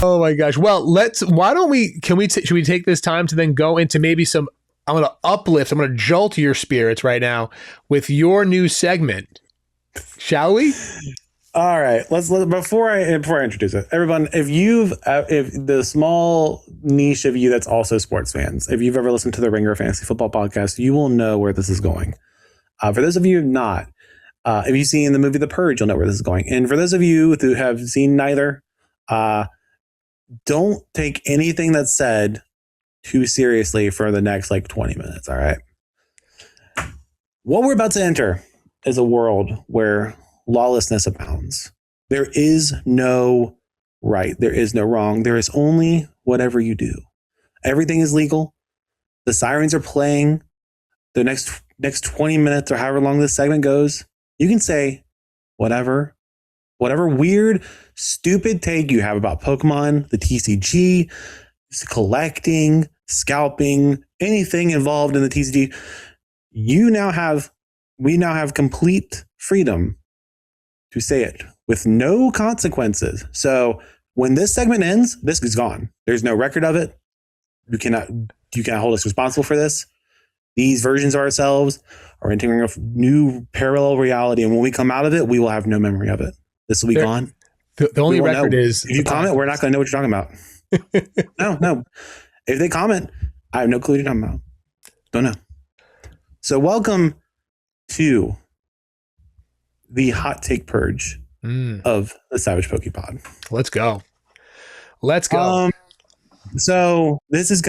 Oh my gosh. Well, should we take this time to then go into maybe I'm going to jolt your spirits right now with your new segment. Shall we? All right, before I introduce it, everyone, if the small niche of you that's also sports fans, if you've ever listened to the Ringer Fantasy Football podcast, you will know where this is going. For those of you who have not, if you've seen the movie The Purge, you'll know where this is going. And for those of you who have seen neither, don't take anything that's said too seriously for the next 20 minutes. All right. What we're about to enter is a world where lawlessness abounds. There is no right. There is no wrong. There is only whatever you do. Everything is legal. The sirens are playing. The next 20 minutes or however long this segment goes, you can say whatever weird, stupid take you have about Pokemon, the TCG, collecting, scalping, anything involved in the TCG. We now have complete freedom to say it with no consequences. So when this segment ends, this is gone. There's no record of it. You cannot hold us responsible for this. These versions of ourselves are entering a new parallel reality. And when we come out of it, we will have no memory of it. This will be gone. The only record is... If you comment, we're not going to know what you're talking about. No. If they comment, I have no clue what you're talking about. Don't know. So welcome to the hot take purge of the Savage Pokepod. Let's go. So this is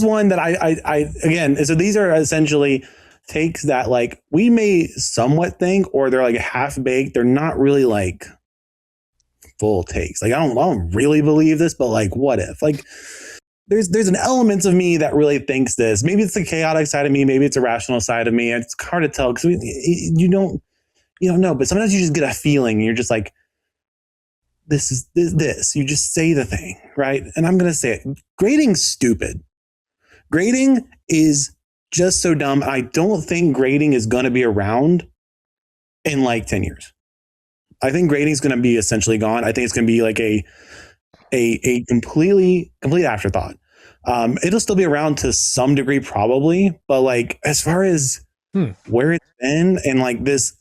one that I again, so these are essentially takes that we may somewhat think, or they're half baked. They're not really full takes. I don't really believe this, but what if? There's an element of me that really thinks this. Maybe it's the chaotic side of me. Maybe it's a rational side of me. It's hard to tell because you don't know. But sometimes you just get a feeling. And you're just this is this. You just say the thing, right? And I'm going to say it. Grading's stupid. Grading is just so dumb. I don't think grading is going to be around in 10 years. I think grading is going to be essentially gone. I think it's going to be a complete afterthought. It'll still be around to some degree probably, but as far as where it's been and this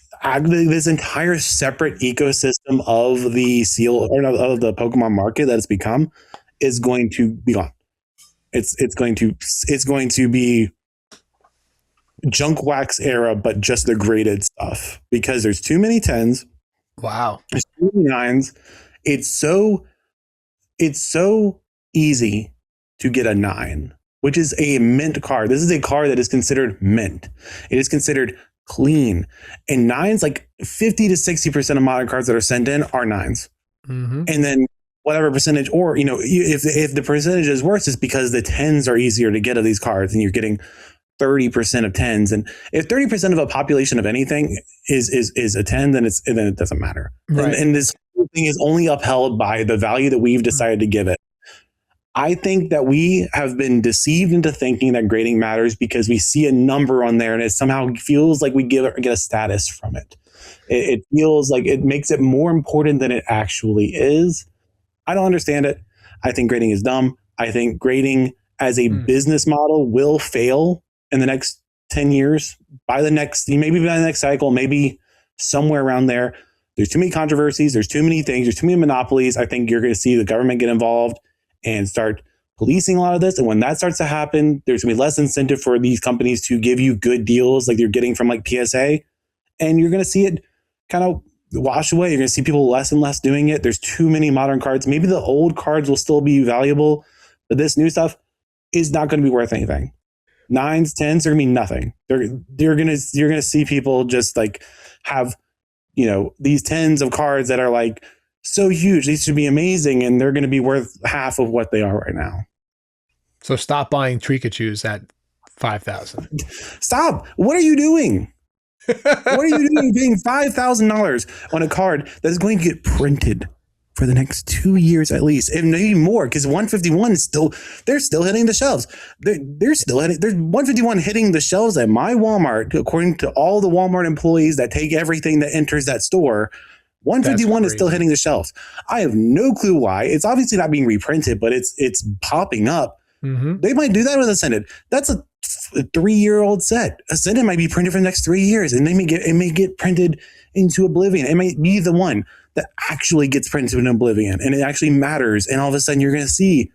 entire separate ecosystem of the of the Pokemon market that it's become is going to be gone. It's going to be junk wax era, but just the graded stuff because there's too many 10s. Wow. There's too many 9s. It's so easy to get a 9, which is a mint card. This is a card that is considered mint. It is considered clean. And 9s, 50 to 60% of modern cards that are sent in are 9s. Mm-hmm. And then whatever percentage, or, if the percentage is worse, it's because the 10s are easier to get of these cards and you're getting 30% of 10s. And if 30% of a population of anything is a 10, then it doesn't matter. Right. And this thing is only upheld by the value that we've decided to give it. I think that we have been deceived into thinking that grading matters because we see a number on there and it somehow feels like we get a status from it. It feels like it makes it more important than it actually is. I don't understand it. I think grading is dumb. I think grading as a business model will fail in the next 10 years. Maybe by the next cycle, maybe somewhere around there. There's too many controversies. There's too many things. There's too many monopolies. I think you're going to see the government get involved and start policing a lot of this. And when that starts to happen, there's going to be less incentive for these companies to give you good deals like you're getting from PSA. And you're going to see it kind of wash away. You're going to see people less and less doing it. There's too many modern cards. Maybe the old cards will still be valuable, but this new stuff is not going to be worth anything. 9s, 10s are going to be nothing. You're going to see people just have, these 10s of cards that are so huge. These should be amazing. And they're going to be worth half of what they are right now. So stop buying Trikachus at 5,000. Stop. What are you doing? What are you doing paying $5,000 on a card that is going to get printed for the next 2 years at least, and maybe more, because 151 is they're still hitting the shelves. There's 151 hitting the shelves at my Walmart, according to all the Walmart employees that take everything that enters that store. 151 is still hitting the shelves. I have no clue why. It's obviously not being reprinted, but it's popping up. Mm-hmm. They might do that with Ascended. That's a 3-year-old set. Ascended might be printed for the next 3 years, and it may get printed into Oblivion. It might be the one that actually gets printed in Oblivion, and it actually matters. And all of a sudden, you're going to see,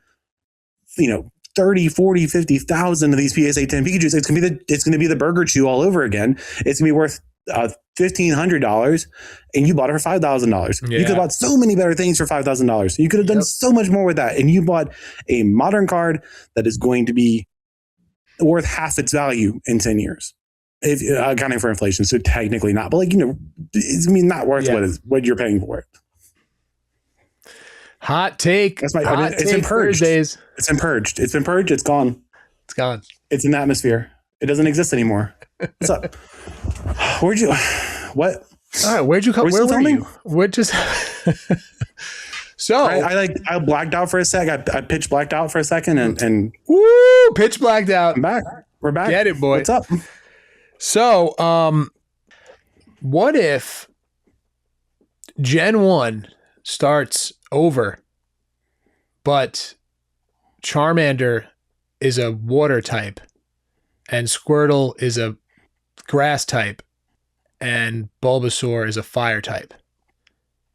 30, 40, 50,000 of these PSA 10 Pikachus. It's going to be the Burger Chew all over again. It's going to be worth $1,500, and you bought it for $5,000. You could have bought so many better things for $5,000. You could have done so much more with that, and you bought a modern card that is going to be worth half its value in 10 years, if accounting for inflation. So technically not, but it's not worth what you're paying for it. Hot take. It's been purged. Thursdays. It's been purged. It's been purged. It's gone. It's gone. It's in the atmosphere. It doesn't exist anymore. What's up? What? All right. Where'd you come? Where were you? We're just. So I blacked out for a sec. I pitch blacked out for a second and woo, pitch blacked out. I'm back. We're back. Get it, boy. What's up? So, what if Gen 1 starts over, but Charmander is a water type and Squirtle is a grass type and Bulbasaur is a fire type?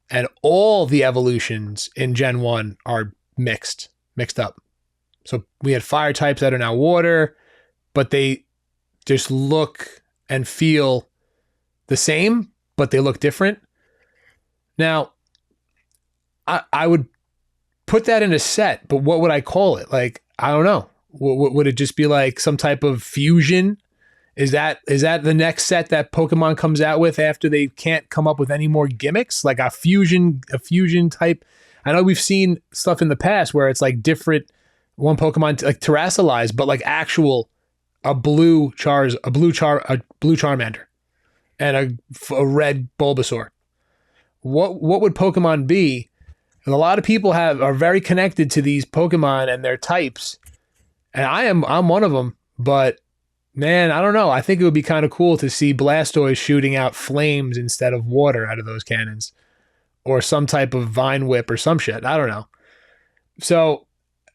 And all the evolutions in Gen 1 are mixed up. So we had fire types that are now water, but they just look and feel the same, but they look different. Now, I would put that in a set, but what would I call it? Like, I don't know. Would it just be like some type of fusion? Is that the next set that Pokemon comes out with after they can't come up with any more gimmicks? Like a fusion type. I know we've seen stuff in the past where it's like different, one Pokemon like terrestrialized, but like actual a blue Charmander and a red Bulbasaur. What would Pokemon be? And a lot of people are very connected to these Pokemon and their types, and I'm one of them. But man, I don't know. I think it would be kind of cool to see Blastoise shooting out flames instead of water out of those cannons, or some type of Vine Whip or some shit. I don't know. So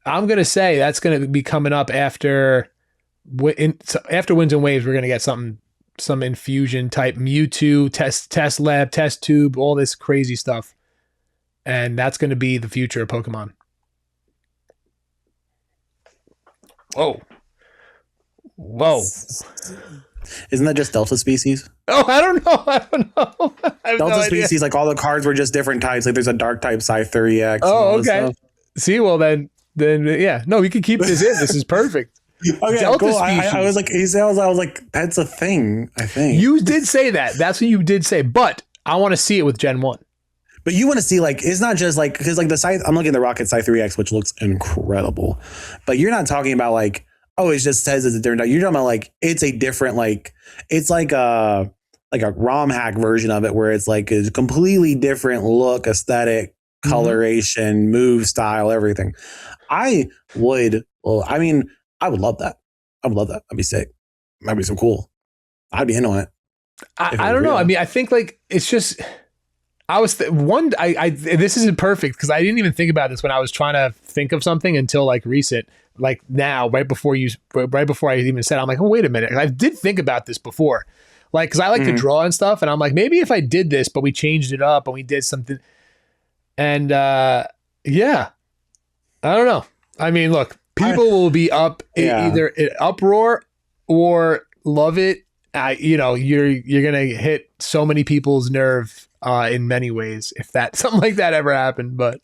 I'm gonna say that's gonna be coming up after Winds and Waves. We're gonna get some infusion type Mewtwo test lab, test tube, all this crazy stuff. And that's going to be the future of Pokemon. Whoa. Isn't that just Delta species? Oh, I don't know. Delta species, like all the cards were just different types. Like there's a dark type Scyther EX. Oh, okay. See, well then yeah. No, we can keep this in. This is perfect. Okay, Delta cool. species. I was like, I was like, that's a thing, I think. You did say that. That's what you did say. But I want to see it with Gen 1. But you want to see, like, it's not just like, because like the Scythe, I'm looking at the Rocket Scythe 3X, which looks incredible. But you're not talking about like, oh, it just says it's a different. You're talking about like, it's a different, like, it's like a ROM hack version of it where it's like a completely different look, aesthetic, coloration, move style, everything. I would love that. That'd be sick. Might be so cool. I'd be into it. I don't know. I mean, I think like, it's just, this isn't perfect because I didn't even think about this when I was trying to think of something until like recent, like now, right before I even said, I'm like, oh, wait a minute. I did think about this before. Like, cause I like to draw and stuff. And I'm like, maybe if I did this, but we changed it up and we did something. And, yeah, I don't know. I mean, look, people will be either in uproar or love it. You're going to hit so many people's nerve in many ways if something like that ever happened. But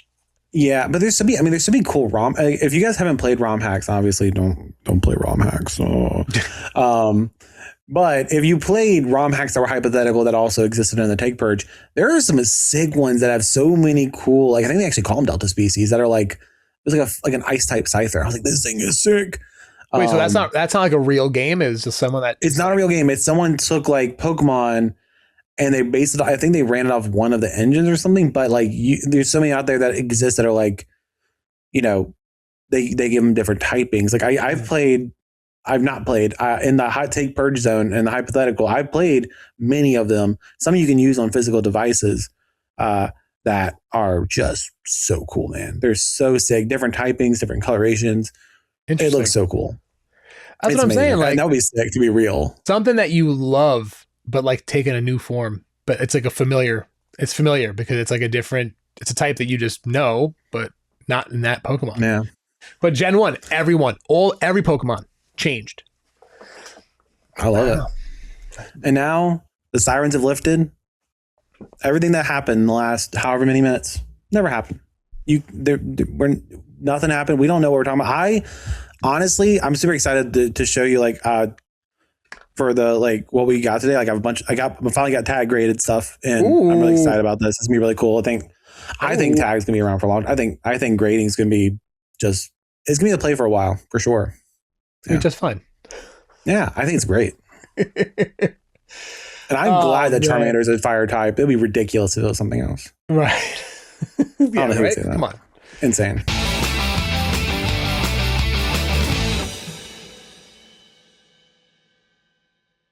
yeah, but there's some cool ROM. If you guys haven't played ROM hacks, obviously don't play ROM hacks. So, but if you played ROM hacks that were hypothetical that also existed in the Take Purge, there are some sick ones that have so many cool. Like I think they actually call them Delta species that are like there's like an ice type Scyther. I was like, this thing is sick. Wait, so that's not like a real game? It was just someone that... It's not a real game. It's someone took like Pokemon and they based it, I think they ran it off one of the engines or something, but like there's so many out there that exist that are like, they give them different typings. Like I've not played in the Hot Take Purge zone and the hypothetical. I've played many of them. Some you can use on physical devices. that are just so cool, man. They're so sick. Different typings, different colorations. It looks so cool. That's what I'm saying. Like, that would be sick to be real. Something that you love, but like taking a new form, but it's like it's familiar because it's like it's a type that you just know, but not in that Pokemon. Yeah. But Gen 1, every Pokemon changed. I love it. And now the sirens have lifted. Everything that happened in the last however many minutes never happened. Nothing happened. We don't know what we're talking about. Honestly, I'm super excited to show you for the what we got today. Like I finally got tag graded stuff, and I'm really excited about this. It's gonna be really cool. I think tag's gonna be around for a long. I think grading is gonna be it's gonna be the play for a while for sure. It's just fun. Yeah, I think it's great. And I'm glad that Charmander is a fire type. It'd be ridiculous if it was something else. Right. I don't know who would say that. Come on. Insane.